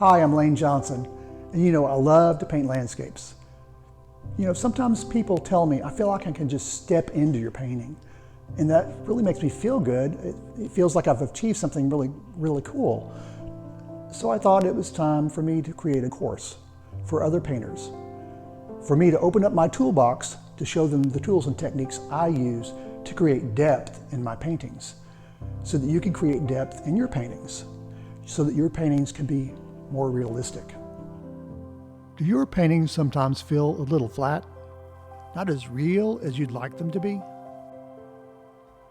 Hi, I'm Lane Johnson, and I love to paint landscapes. Sometimes people tell me, I feel like I can just step into your painting, and that really makes me feel good. It feels like I've achieved something really cool. So I thought it was time for me to create a course for other painters, for me to open up my toolbox to show them the tools and techniques I use to create depth in my paintings, so that you can create depth in your paintings, so that your paintings can be more realistic. Do your paintings sometimes feel a little flat? Not as real as you'd like them to be?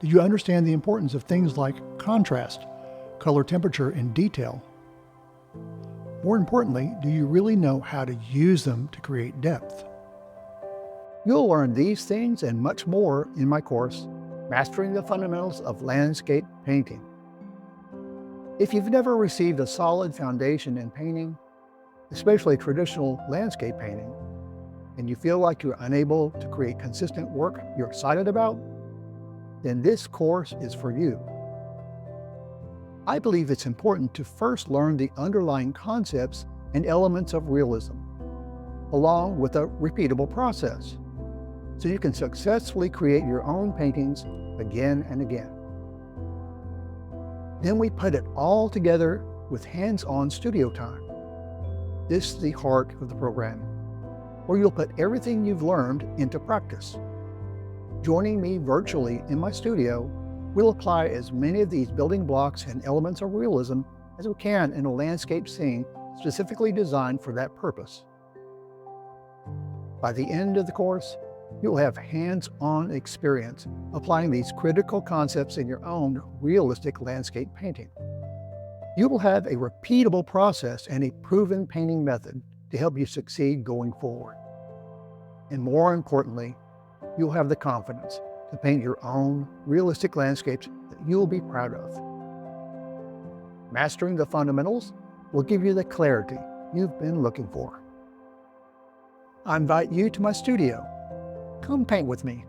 Do you understand the importance of things like contrast, color temperature, and detail? More importantly, do you really know how to use them to create depth? You'll learn these things and much more in my course, Mastering the Fundamentals of Landscape Painting. If you've never received a solid foundation in painting, especially traditional landscape painting, and you feel like you're unable to create consistent work you're excited about, then this course is for you. I believe it's important to first learn the underlying concepts and elements of realism, along with a repeatable process, so you can successfully create your own paintings again and again. Then we put it all together with hands-on studio time. This is the heart of the program, where you'll put everything you've learned into practice. Joining me virtually in my studio, we'll apply as many of these building blocks and elements of realism as we can in a landscape scene specifically designed for that purpose. By the end of the course, you'll have hands-on experience applying these critical concepts in your own realistic landscape painting. You will have a repeatable process and a proven painting method to help you succeed going forward. And more importantly, you'll have the confidence to paint your own realistic landscapes that you'll be proud of. Mastering the fundamentals will give you the clarity you've been looking for. I invite you to my studio. Come paint with me.